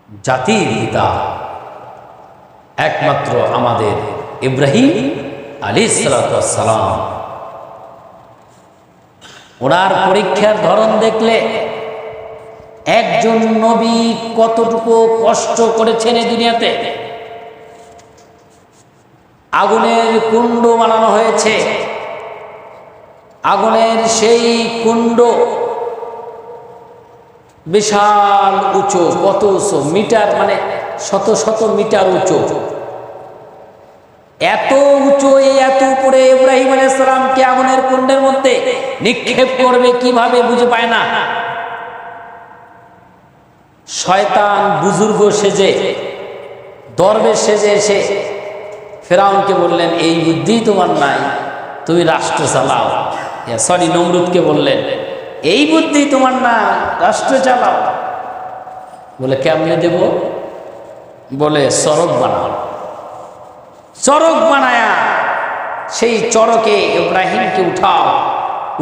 জাতির পিতা একমাত্র আমাদের ইব্রাহিম আলাইহিস সালাতু ওয়াস সালাম। ওনার পরীক্ষার ধরন দেখলে একজন নবী কতটুকু কষ্ট করেছেন এই দুনিয়াতে। আগুনের কুণ্ড বানানো হয়েছে, আগুনের সেই কুণ্ড বিশাল উঁচু, কত উঁচু মিটার, মানে শত শত মিটার উঁচু। এত উঁচু, এত উপরে ইব্রাহিম আলাইহিস সালামকে আগুনের কুণ্ডের মধ্যে নিক্ষেপ করবে কিভাবে বুঝে পায় না। শয়তান বুজুর্গ সেজে, দরবেশ সেজে এসে ফেরাউনকে বললেন, এই বুদ্ধি তোমার নাই, তুমি রাষ্ট্র চালাও। সরি, নমরুদকে বললেন, এই বুদ্ধি তোমার না, রাষ্ট্র চালাও। বলে কেমনে দেব? বলে চরক বানাও। চরক বানায়া সেই চরকে ইব্রাহিমকে উঠাও,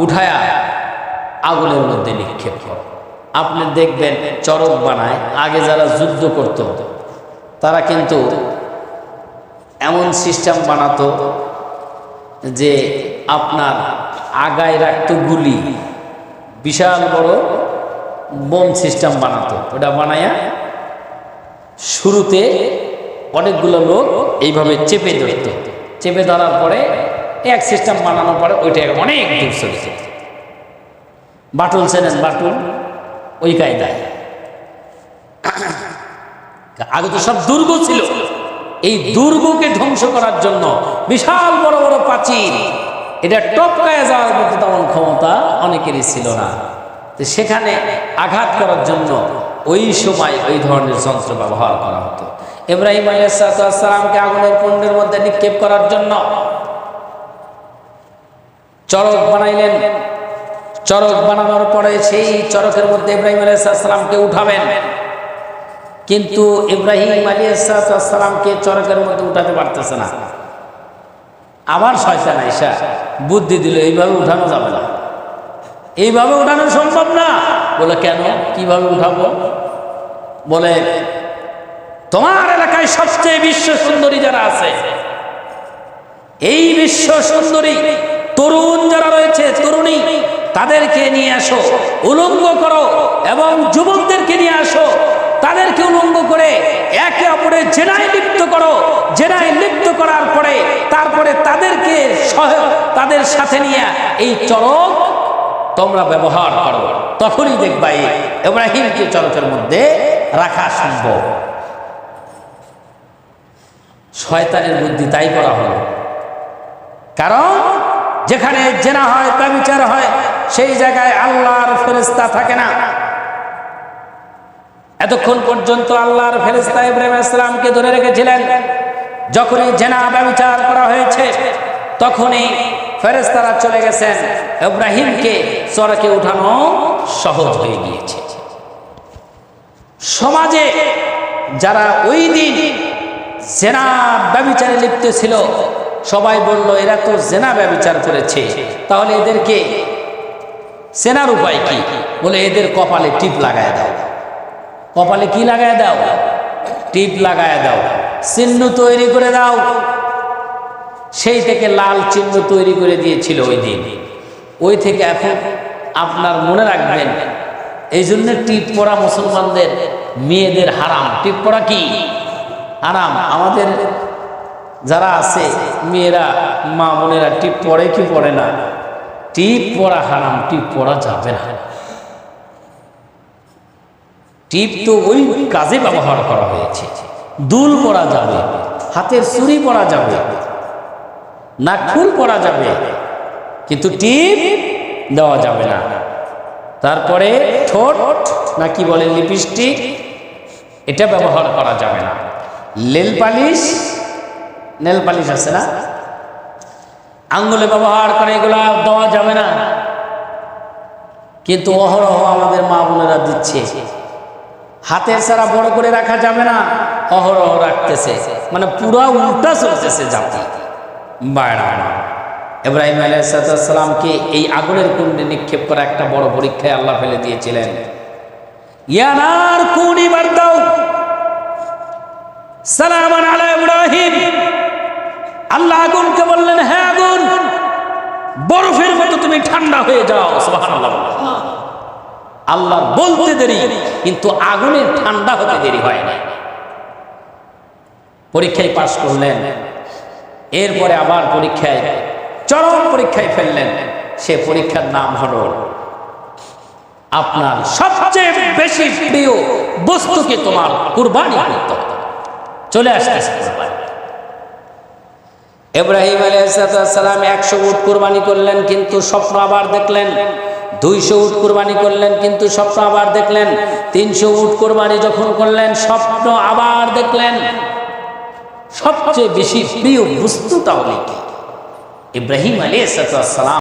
উঠায়া আগুনের মধ্যে নিক্ষেপ করো। আপনি দেখবেন চরক বানায়, আগে যারা যুদ্ধ করত তারা কিন্তু এমন সিস্টেম বানাতো যে আপনার আগায় রাখতো গুলি, বিশাল বড় বোম সিস্টেম বানাতো। ওটা বানায়া শুরুতে অনেকগুলো লোক এইভাবে চেপে ধরত, চেপে ধরার পরে এক সিস্টেম বানানোর পরে ওইটা অনেক দূর চলে যেত। বাটুল চেনেন? বাটুল ওই কায়দায়। আগে তো সব দুর্গ ছিল, এই দুর্গকে ধ্বংস করার জন্য বিশাল বড় বড় প্রাচীর, এটা টপকায় যাওয়ার মতো তেমন ক্ষমতা অনেকেরই ছিল না। তো সেখানে আঘাত করার জন্য ওই সময় ওই ধরনের যন্ত্র ব্যবহার করা হতো। ইব্রাহিম আলাইহিস সালামকে আগুনের কুণ্ডের মধ্যে নিক্ষেপ করার জন্য চরক বানাইলেন। চরক বানানোর পরে সেই চরকের মধ্যে ইব্রাহিম আলাইহিস সালামকে উঠাবেন, কিন্তু ইব্রাহিম আলাইহিস সালামকে চরকের মধ্যে উঠাতে পারতেছে না। আবার শয়তান আইসা বুদ্ধি দিল, এইভাবে উঠানো যাবে না, এইভাবে উঠানো সম্ভব না। বলে কেন, কিভাবে উঠাবো? বলে তোমার এলাকায় সবচেয়ে বিশ্ব সুন্দরী যারা আছে, এই বিশ্ব সুন্দরী তরুণ যারা রয়েছে, তরুণী, তাদেরকে নিয়ে আসো, উলঙ্গ করো, এবং যুবকদেরকে নিয়ে আসো, তাদেরকে উলঙ্গ করে একে অপরের জেনায় লিপ্ত করো। জেনায় লিপ্ত করার পরে তারপরে তাদেরকে তাদের সাথে নিয়ে এই চরক তোমরা ব্যবহার করো, তখনই দেখবা ইব্রাহিমকে চরকের মধ্যে রাখা সম্ভব। শয়তানের বুদ্ধি তাই করা হলো। কারণ যেখানে জেনা হয়, ব্যভিচার হয়, সেই জায়গায় আল্লাহর ফেরেশতা থাকে না। এতক্ষণ পর্যন্ত আল্লাহর ফেরেশতা ইব্রাহিম আলাইহিস সালামকে ধরে রেখেছিলেন। যখনই জেনা ব্যভিচার করা হয়েছে তখনই ফেরেশতারা চলে গেছেন, ইব্রাহিমকে চরকে উঠানো সহজ হয়ে গিয়েছে। সমাজে যারা ওই দিন জেনা ব্যভিচারে লিপ্ত ছিল, সবাই বলল এরা তো জেনা ব্যভিচার করেছে, তাহলে এদেরকে চেনার উপায় কি? বলে এদের কপালে টিপ লাগায় দাও। কপালে কি লাগায় দাও? টিপ লাগায় দাও, চিহ্ন তৈরি করে দাও। সেই থেকে লাল চিহ্ন তৈরি করে দিয়েছিল ওই দিন। ওই থেকে এখন আপনার মনে রাখবেন, এই জন্য টিপ পরা মুসলমানদের মেয়েদের হারাম। টিপ পরা কি হারাম? আমাদের যারা আছে মেয়েরা, মা বোনেরা টিপ পরে কি পরে না? টিপ পরা হারাম, টিপ পরা যাবে না। টিপ তো ওই কাজে ব্যবহার করা হয়েছে। দুল পরা যাবে, হাতের চুড়ি পরা যাবে, নাকফুল পরা যাবে, কিন্তু টিপ দেওয়া যাবে না। তারপরে ঠোঁট নাকি বলে লিপস্টিক, এটা ব্যবহার করা যাবে না। নেল পালিশ, নেল পালিশ আছে না, আঙ্গুলে ব্যবহার করে, এগুলা দেওয়া যাবে না। কিন্তু অহরহ আমাদের মা বোনেরা দিচ্ছে। হাতের ছাড়া বড় করে রাখা যাবে না, অহরহ রাখতেছে, মানে পুরা উল্টা চলতেছে জাতি। বাড়ানো ইব্রাহিম আলাইহিস সালামকে এই আগুনের কুণ্ডে নিক্ষেপ করা একটা বড় পরীক্ষায় আল্লাহ ফেলে দিয়েছিলেন। ইয়ানার কুনি বারদাও, সালামান আলা ইব্রাহিম। আল্লাহ আগুনকে বললেন, হ্যাঁ আগুন, বরফের মতো তুমি ঠান্ডা হয়ে যাও। সুবহানাল্লাহ। আল্লাহ বলতে দেরি, কিন্তু আগুনের ঠান্ডা হতে দেরি হয় না। পরীক্ষায় পাশ করলেন, এরপরে আবার পরীক্ষায়, চরম পরীক্ষায় ফেললেন। সে পরীক্ষার নাম হলো আপনার সবচেয়ে বেশি প্রিয় বস্তুকে তোমার কুরবানি করতে হবে। চলে আসতেছে কুরবানি। ইব্রাহিম আলাইহিস সালাম 100 উট কুরবানি করলেন, কিন্তু স্বপ্ন আবার দেখলেন। 200 উট কুরবানি করলেন, কিন্তু স্বপ্ন আবার দেখলেন। 300 উট কুরবানি যখন করলেন, স্বপ্ন আবার দেখলেন। সবচেয়ে বেশি প্রিয় বস্তুটা হলো কি? ইব্রাহিম আলাইহিস সালাম